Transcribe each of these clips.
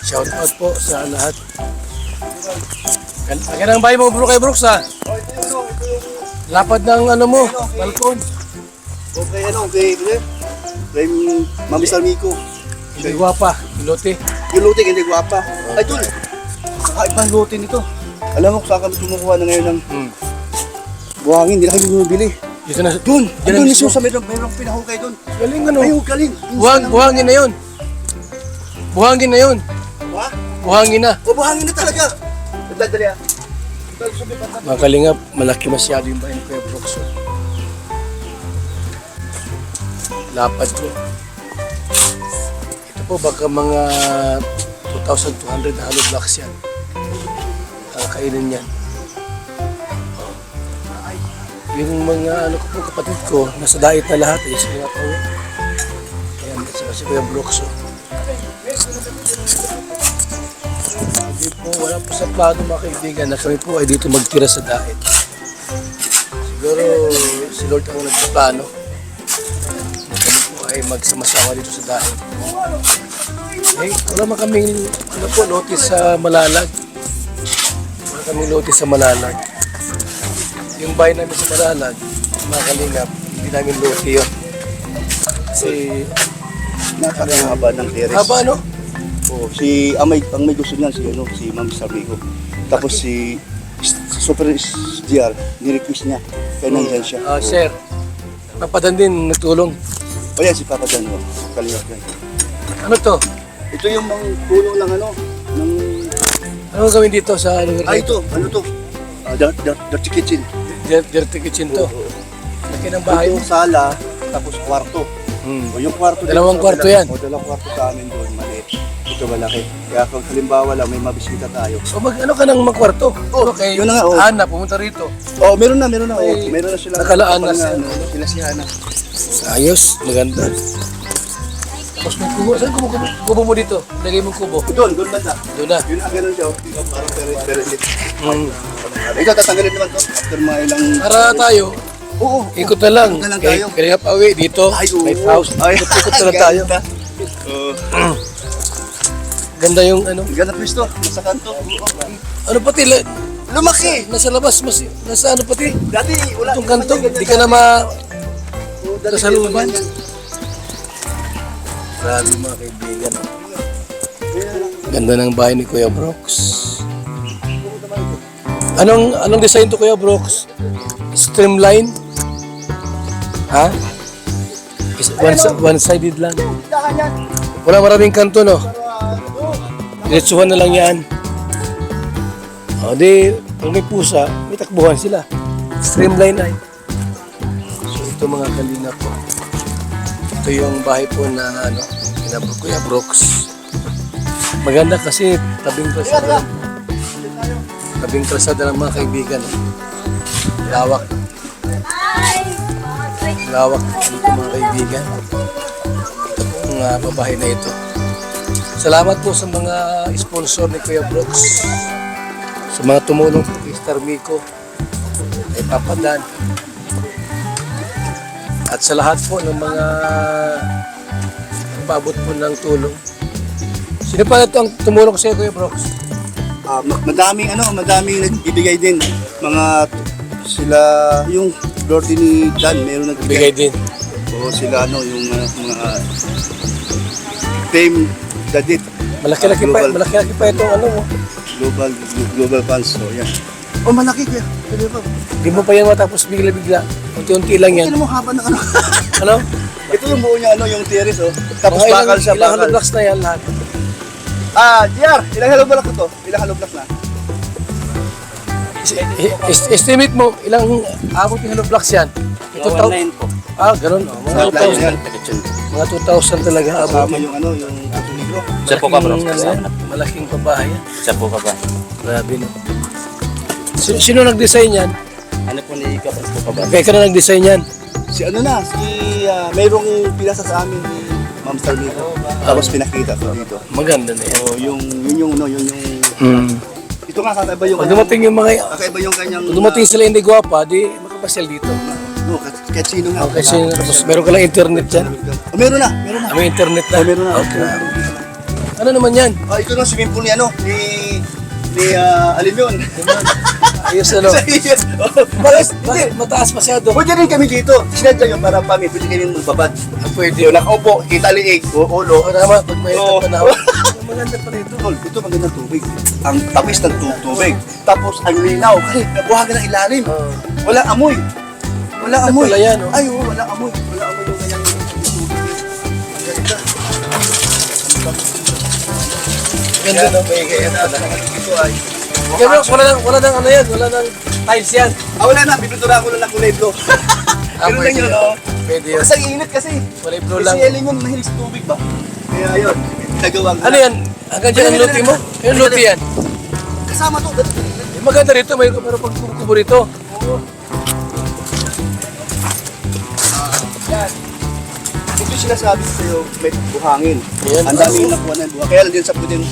Shout out po sa lahat. Magandang bahay mo bro kay Brooks ha. Ito yung Lapad ng ano mo, balkon. kay Mami Sarmico. Hindi gwapa, lote. Yung lote, hindi guwapa. Ay, tol. Kakaibang lote nito. Alam mo kung saan kami kumukuha na ngayon ng buhangin, hindi na kami bumibili. Dito na. Doon, Diyan na doon mismo. mismo sa mayroong pinahukay doon. Galing ano. Ay, galing. Buhangin na yun. Buhangin na yun. Ha? Buhangin na. O, buhangin na talaga. Dali ah. Mga kalingap, malaki masyado yung bahay ni Kuya Brooks. Lapad po. Ito po baka mga 2,200 na hollow blocks yan. Ang kainin yan. Yung mga ano ko po, kapatid ko, nasa diet na lahat eh. Sige nga po. Ayan, saka si Kuya Brooks. Hindi po, wala po sa plano mga kaibigan na kami po ay dito magtira sa diet. Siguro si Lord ang nagplano na kami po ay magsama-sama dito sa diet. Eh, wala man kaming ano po, lote sa Malalag. Wala kaming lote sa Malalag. Yung bahay namin sa Malalag, mga kalingap, hindi namin lote yun. Kasi, Napakahaba ng teres. haba no? Oh, ang may gusto niyan si Mami Sarmico. Tapos si Super SDR, ni-request niya. Kaya nandiyan siya. Sir, papadan din nagtulong. O yan, si Papa Dan. Kalingap yan. Ano to? Ito yung mga puno ng ano, ng... Ano gawin dito sa lugar na ito, ano to? Dirty kitchen. Dirty kitchen to. Laki ng bahay. Ito sala, tapos kwarto. O yung kwarto Dalawang dito, kwarto yan. O dalawang kwarto sa amin doon, maliit. Ito malaki. Kaya kung halimbawa lang, may mabisita tayo. So ano ka nang magkwarto? Okay, yun na nga, Ana, pumunta rito. Oh, meron na. Oh, May meron na sila. nakalaan na sila si Hana. Ayos, maganda. Tapos may kubo. Saan kubo mo dito? Lagay mong kubo. Doon banda. Doon na. Yun ang ganun siya. Parang perelit. Ito, tatanggalin naman to. After mga ilang... Para tayo, Oo. ikot na lang. Ikot na lang tayo. Kaya pauwi dito, Ay, oo. lighthouse. Ay, Ikot na lang tayo. Ganda yung ano. Ganda pwesto. Nasa kanto. Ano pati, Lumaki. nasa labas, nasa ano pati. Dati, wala. Itong kanto, di ka na sa luban. Grabe mga kaibigan. Ganda ng bahay ni Kuya Brooks. Anong design to Kuya Brooks? Streamline? Ha? One-sided lang. Wala maraming kanto, no? Diretsuhan na lang yan. O, di, kung may pusa, may takbuhan sila. Streamline ay. So, ito mga kalinga po. Ito yung bahay po na, Kuya Brooks. Maganda kasi tabing kalsada. Tabing kalsada ng mga kaibigan. Lawak. Lawak dito mga kaibigan. Ito pong babahay na ito. Salamat po sa mga sponsor ni Kuya Brooks. Sa mga tumulong po kay Starmico, kay Papa Dan. At sa lahat po ng mga nagpaabot po ng tulong. Sino pa ito ang tumulong sa iyo, Kuya Brooks? Madaming nagbibigay din. Sila, yung Lord ni Dan, meron Bigay nagbigay. din. O sila, yung mga Team Dadit. Malaki-laki pa itong ano mo. Global funds. So, yan. Oh, malaki kaya. Pwede ba? Hindi mo pa yan matapos bigla-bigla. Unti-unti lang yan. Ito mo haba ng ano. Ano? Ito yung buo niya, yung terrace, oh. Tapos Mga bakal siya, ilang bakal. hollow blocks na yan lahat. JR, ilang hollow block to? Ilang hollow block na? Estimate mo, ilang abot yung hollow blocks yan? Ito po. Ganun. Mga 2,000. Mga 2,000 talaga abot. Kasama yung puso negro. Siya po ka bro. Malaking pabahay yan. Siya po ka ba? Grabe no. Sino nag-design yan? Ano po ni Ika po ka ba? Kaya ka na nag-design yan. Mayroong pinasa sa amin ni Ma'am Sarmico. Tapos pinakita ko dito. Maganda na yan. So, yun yung ito nga kakaiba yung Pag dumating yung mga, kakaiba yung kanyang pag dumating sila hindi guwapa, di makapasel dito. no, kahit sino nga. Kasi tapos meron ka lang internet dyan. Meron na. May internet na. Meron na. Okay. Ano naman yan? Ito na swimming pool ni ano, ni Alimyon. Ayos ano? Bakit mataas masyado? Pwede rin kami dito. Sinadya yun para pwede kami magbabad. Pwede. Yung nakaupo, kita liig, ulo. O naman, pag may Oo. panahon. Maganda pa rito. Tol, ito magandang tubig. Ang tamis ng tubig. Tapos ang linaw. Kasi nabuhagan ng ilalim. Oo. Walang amoy. Walang Ganda amoy. pala yan, oh. Ay, oo, walang amoy. Walang amoy yung kanyang tubig. Ganda. Ganda na may kaya na. Ito ay. Pero wala nang ano yan, wala nang tiles yan. Wala na. Pinutura ko lang ng kulay blue. Ganun lang yun, no? Pwede yun. Kasi ang init kasi. Kulay blue Kasi lang. Ellen yung mahilig sa tubig ba? Kaya yun. Nagawa ko Ano na. yan? Hanggang dyan ang luti mo? Yung luti yan. Kasama to. Eh, maganda rito, may pero pagkukubo rito. Oo. Yan. Ito yung sinasabi ko sa'yo, may buhangin. Yan. Ang dami yung nakuha ng buhangin. Kaya lang din sa putin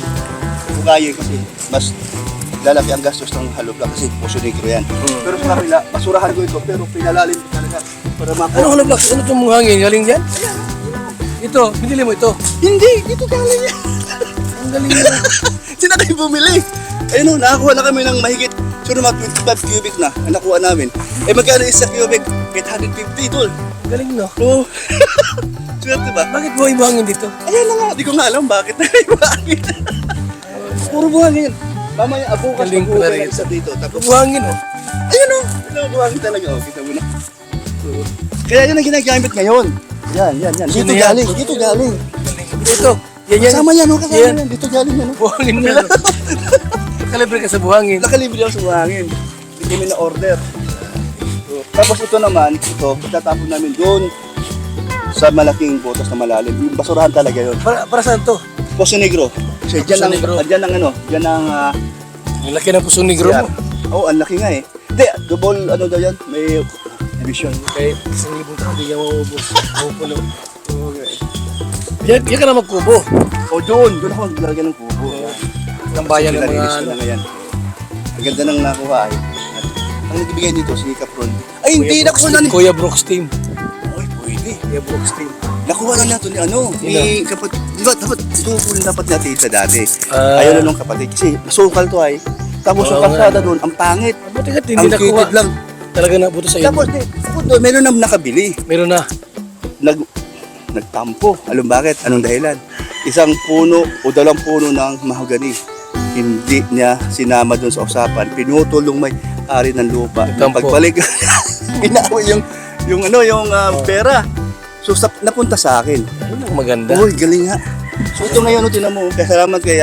bugayin kasi mas lalaki ang gastos ng hollow block kasi puso negro yan. Pero sa kapila, basurahan ko ito pero pinalalim ko talaga para makuha. Ano hollow blocks? Ano itong hangin? Galing dyan? Ito, binili mo ito. Hindi! Dito galing yan! Ang galing yan. Sino kayo bumili? Ayun o, nakakuha na kami ng mahigit sure mga 25 cubic na ang nakuha namin. Eh magkano isa cubic? 850 tol. Galing no? Oo. Swerte ba? Bakit buhay mo hangin dito? Ayan na nga, di ko nga alam bakit na buhangin. Puro buhangin. Mamaya abukas Galing mag-uukay pala ang rito. isa dito. Tapos, Buhangin oh. ayun o, buhangin talaga. O, kita mo na. Kaya yun ang ginagamit ngayon. Yan. Sino Dito yan? galing, dito galing. Ito. Yan. Kasama yan o, kasama Yan. yan. Dito galing yan o. Buhangin na. Kalibre ka sa buhangin. Nakalibre ako sa buhangin. Hindi kami na order. So, tapos ito naman, ito, itatapon namin doon sa malaking botas na malalim. Yung basurahan talaga yun. Para saan to? Poso Negro. Kasi Poso Negro. dyan ang ano, dyan ang Ang laki ng pusong negro mo. Oo, ang laki nga eh. Hindi, double ano daw yan, may division. Kahit 1,000 taon, hindi ka maubos. Mapupulo. Yan ka na magkubo. O doon ako maglalagay ng kubo. Ang bayan ng mga Pinalinis ko ano. na ngayon. Ang ganda ng nakuha ay. Ang nagbibigay dito, si Capron. Ay, hindi, nakuha na ni... Kuya Brooks team. Ay, pwede. Kuya Brooks team. Nakuha na natin ni ano, ni kapatid. Di ba, ito po dapat natin sa dati. Ah. Ayaw na nung kapatid. Kasi masukal to ay. Tapos yung Oo kalsada nga. doon, ang pangit. Buti ka, hindi Ang nakuha. kitid lang. Talaga na buto sa iyo. Tapos, bukod doon, meron na nakabili. Meron na. Nagtampo. Alam bakit? Anong dahilan? Isang puno o dalawang puno ng mahogani. Hindi niya sinama doon sa usapan. Pinutol yung may ari ng lupa. Nagtampo. Pagbalik, binawi yung pera. So, napunta sa akin. Ayun ang maganda. Uy, galing nga. So, ito ngayon, tinan mo. Kaya salamat kay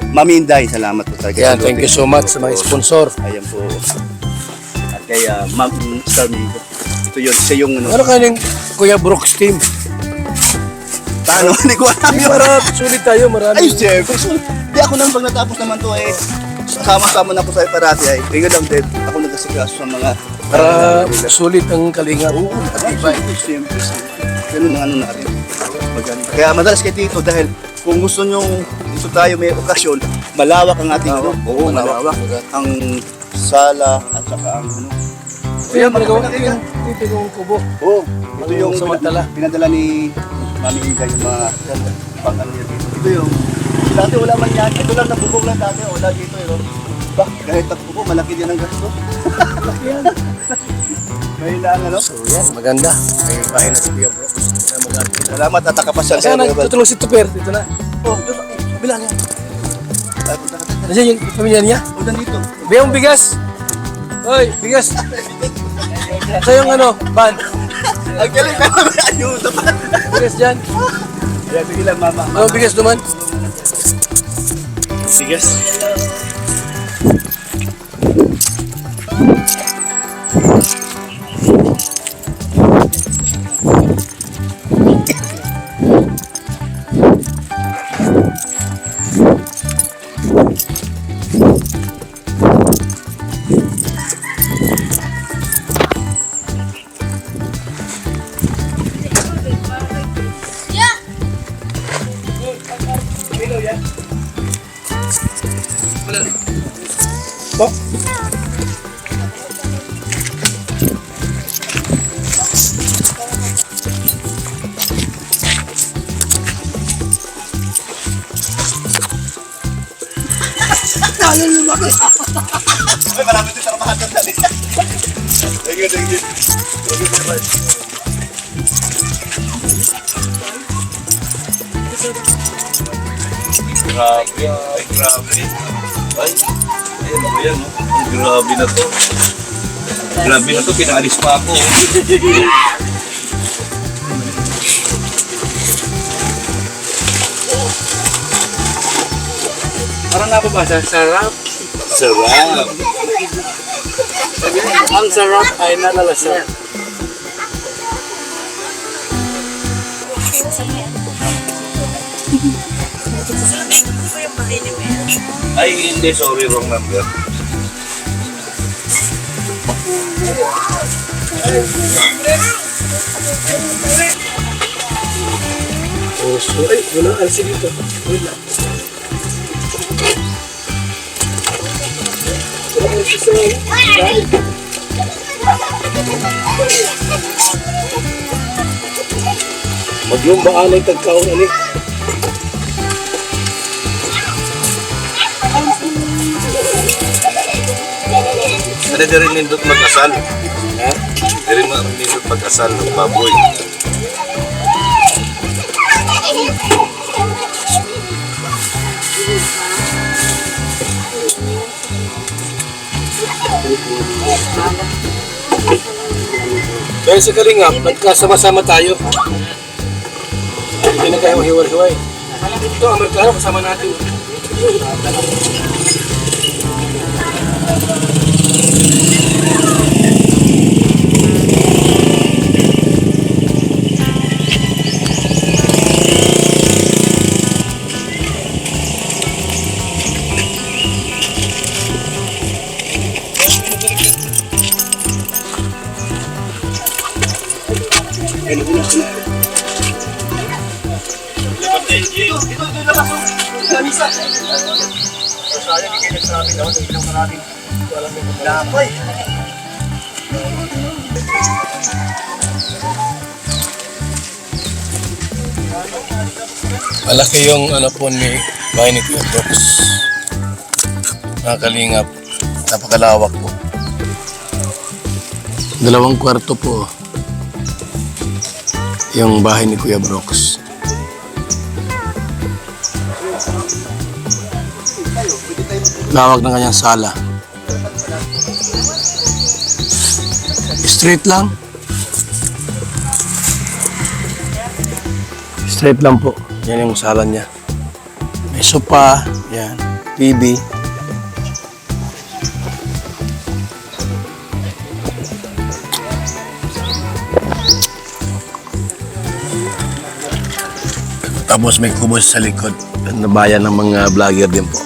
Mami Inday. Salamat po talaga. Yan, thank you so much sa mga sponsor. Ayan po. At kay Ma'am Star Migo. Ito yun. Siya yung ano. Ano kanyang Kuya Brooks team? Paano? Hindi ko alam Ay, yun. sulit tayo, marami. Ay, siyempre. Hindi ako nang pag natapos naman to eh. Sama-sama na po sa parati ay. Tingnan lang din. Ako nagkasikaso sa mga... Para sulit ang kalinga. Oo, Ay, siyempre. Ganun ang ano natin. Maganda. Kaya madalas kay Tito dahil kung gusto nyo dito tayo may okasyon, malawak ang ating ano. Oo, malawak. Ang sala at saka ang ano. Kaya magagawa yung yung kubo. Oo, ito yung Samantala. pinadala ni Mami Inga yung mga pang ano yan dito. Ito yung, dati wala man yan. Ito lang nabubog lang dati. Wala dito yun. Ba, kahit nagbubo, malaki din ang gasto. May lang ano. So yan, maganda. May bahay na si Kuya Brooks. Na mag-arkin. Salamat at nakapasyal Kasi tutulong si Tuper dito na. Oh, doon. Kabila niya. Ay, punta ka dito. Nandiyan yung pamilya niya. Oh, nandito. Bigyan mo bigas. Hoy, bigas. Sa yung ano, ban. Ang galing na may ayuda pa. Bigas dyan. Kaya sige lang, mama. Ano bigas naman? Bigas. na lumaki. Ay, marami din trabahan ng dali. Thank you, thank you. Thank you very much. Grabe, ay grabe. Ay, ano ba yan? Grabe na to. Grabe na to, pinaalis pa ako. Parang nababasa, sarap. Sarap. Ang sarap ay nalalasan. Ay, hindi, sorry, wrong number. Puso. Ay, walang alsi dito. Wala. Walang alsi sa dahil. Maglumbaan ay tagkaong ulit. Hindi rin nindot mag-asal. Hindi rin nindot mag-asal ng baboy. Dahil sa Kalingap, nagkasama-sama tayo. Hindi na kayo hiwal-hiway. Ito, Amerikano, kasama natin. Malaki yung ano po ni bahay ni Kuya Brooks. Mga Kalingap, napakalawak po. 2 kwarto po yung bahay ni Kuya Brooks. Lawak ng kanyang sala. Straight lang. Straight lang po. Yan yung sala niya. May sopa. Yan. TV. Tapos may kubos sa likod. Nabayan ng mga vlogger din po.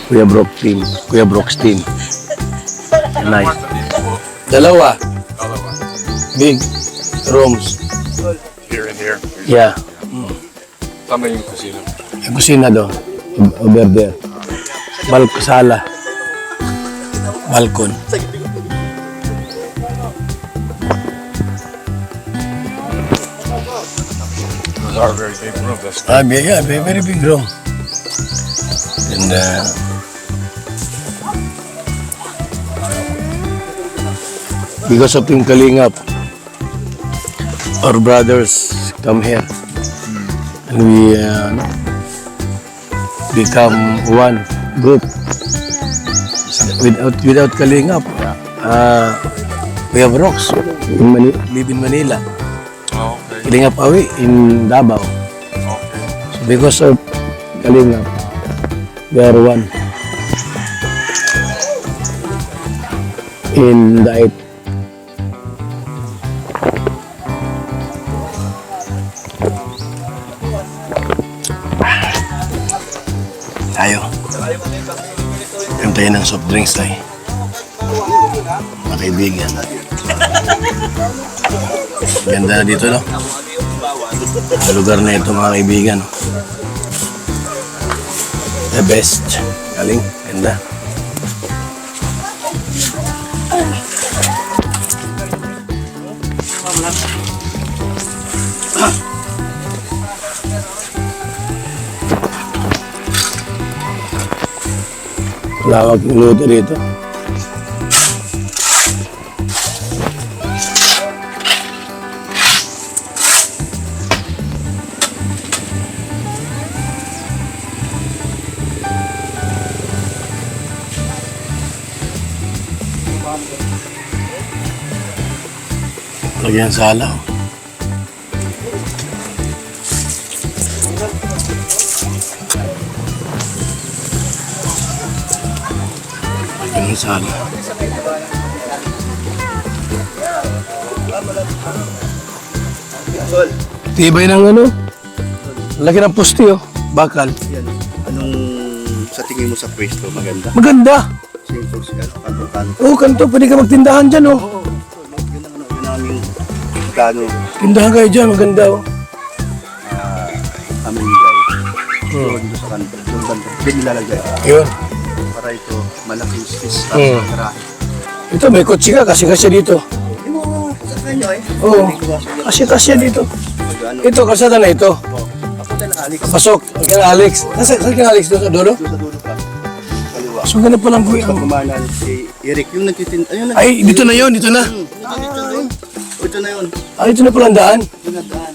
Kuya Brooks team. Kuya Brooks team. Nice. 2. Big rooms. Here and here. Yeah. Tama yung kusina. Yung kusina doon. Over there. Sala. Balkon. Those are very big rooms. That's Yeah, very big room. And because of Team Kalingap, our brothers come here. And we become one group. Without Kalingap, we have rocks. Live in Manila. oh, okay. Kalingap Awi in Davao. Okay. So because of Kalingap, we are one. In Daet. Tayo. Yung tayo ng soft drinks tayo. Mga kaibigan. Ganda na dito, no? Sa lugar na ito, mga kaibigan. No? The best. Galing. Ganda. Lawak yung luto dito. Lagyan sala. Lagyan sala. Tol, Tibay ng ano? Laki ng pusti oh. Bakal. yan. Anong sa tingin mo sa pwesto maganda? Maganda. Simple siya, kanto-kanto. Oo, kanto. Pwede ka magtindahan dyan oh. Oo, tol, no? Yun ang aming magkano Tindahan kayo dyan. Maganda oh. aming guys. So, dito sa kanto. Yung kanto. Doon nilalagay. Yun. Para ito, malaking space. Hmm. Tapos marami. Ito, may kotse ka. Kasi dito. Yung mga sa kanyo eh. Oo. Hindi ko ba Kasi dito. Magano. Ito, kalsada na ito. Ako dala Alex. Pasok. Kaya Alex. Saan ka Alex doon sa dulo? Doon sa dulo ka. Kaliwa. So, ganun pa lang po Sa yung... kumanan si Eric, yung nagtitinda. Ayun na. Ay, dito na yun. Dito na. Dito doon. Ito na yun. Ay, ito na palang daan. Ito na daan.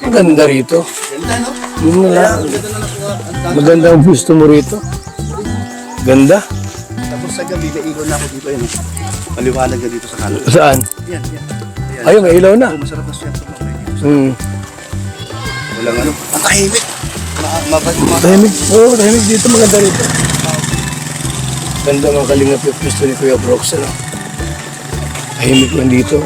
Ang ganda rito. Ganda no? Yun na lang. Ang ganda na nakuha. Ang dami. Maganda ang gusto mo rito. Ganda. Tapos sa gabi, naigon na ako dito. Ayun. Maliwanag na dito sa kanan. Saan? Yan, yan. Ayan. Ayun, may ilaw na. Oh, masarap na siya ito mamay dito. Hmm. Walang ano. Ang tahimik. Tahimik. Oo, tahimik dito. Maganda rito. Ganda mga kalingap yung pwesto ni Kuya Brooks. Ano? Tahimik lang dito.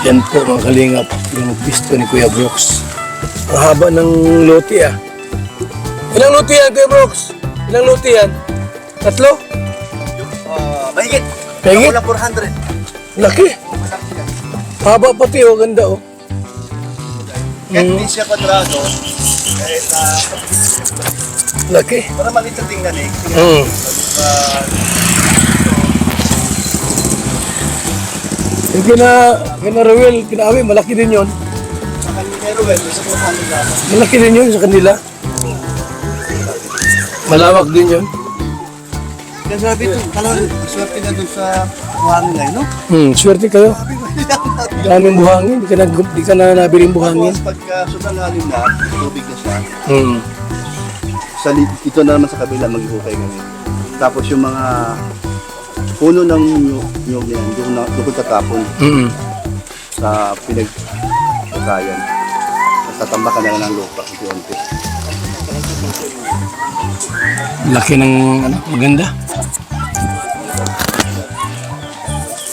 Yan po mga kalingap. Yung pwesto ni Kuya Brooks. Ang haba ng lote ah. Ilang lote yan, Kuya Brooks? Ilang lote yan? Tatlo? Mahigit. Mahigit? Ako lang 400. Laki. Haba pati oh, ganda oh. Kahit hindi siya kwadrado, kahit Laki. para maliit sa tingnan eh. Mm. Yung kina Ruel, kina-awi, malaki din yun. Sa kanina Ruel, sa 400 lang. Malaki din yun sa kanila. Malawak din yun. Kaya sabi ito, swerte na dun sa buhangin ngayon, no? Swerte kayo. Daming buhangin, di ka na nabiling buhangin. Tapos pagka sumalalim na, tubig na siya. Hmm. Ito na naman sa kabila, maghihukay kami. Tapos yung mga puno ng nyog yan, doon ko tatapon Mm. sa pinagpagayan. Tatambakan na lang ng lupa, unti-unti. Laki ng ano, maganda.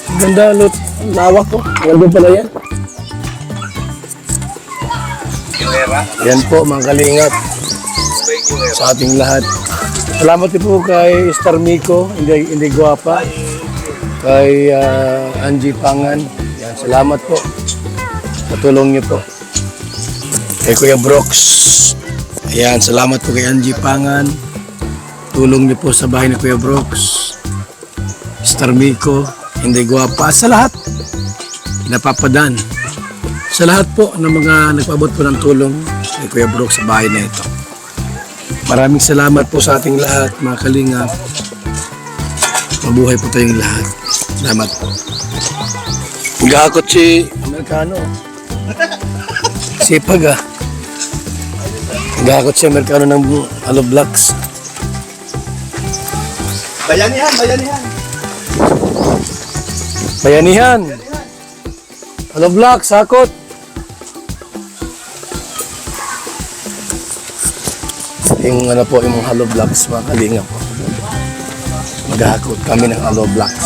Maganda lot. Ang lawak ko. Maganda pala yan. Yan po mga kalingap sa ating lahat. Salamat din po kay Star Miko, hindi guwapa. Kay Angie Pangan. Yan, salamat po. Sa tulong niyo po. Kay Kuya Brooks. Ayan, salamat po kay Angie Pangan. Tulong niyo po sa bahay ni Kuya Brooks. Star Miko, hindi guwapa. Sa lahat, napapadan. Sa lahat po ng mga nagpabot po ng tulong ni Kuya Brooks sa bahay na ito. Maraming salamat po sa ating lahat, mga kalingap. Mabuhay po tayong lahat. Salamat po. Gakot si Amerikano. Sipag ah. Gakot si Amerikano ng Alo Blocks. Bayanihan, bayanihan! Bayanihan. Alo Blocks, sakot. Yung ano po, yung Hollow Blocks, mga kalinga po. Maghahakot kami ng Hollow Blocks.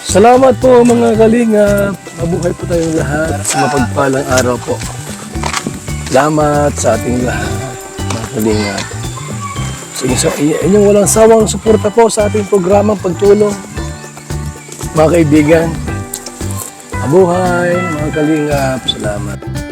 Salamat po mga kalinga. Mabuhay po tayong lahat sa mapagpalang araw po. Salamat sa ating lahat, mga kalinga. Sa inyong walang sawang suporta po sa ating programang pagtulong. Mga kaibigan, mabuhay, mga kalingap. Salamat.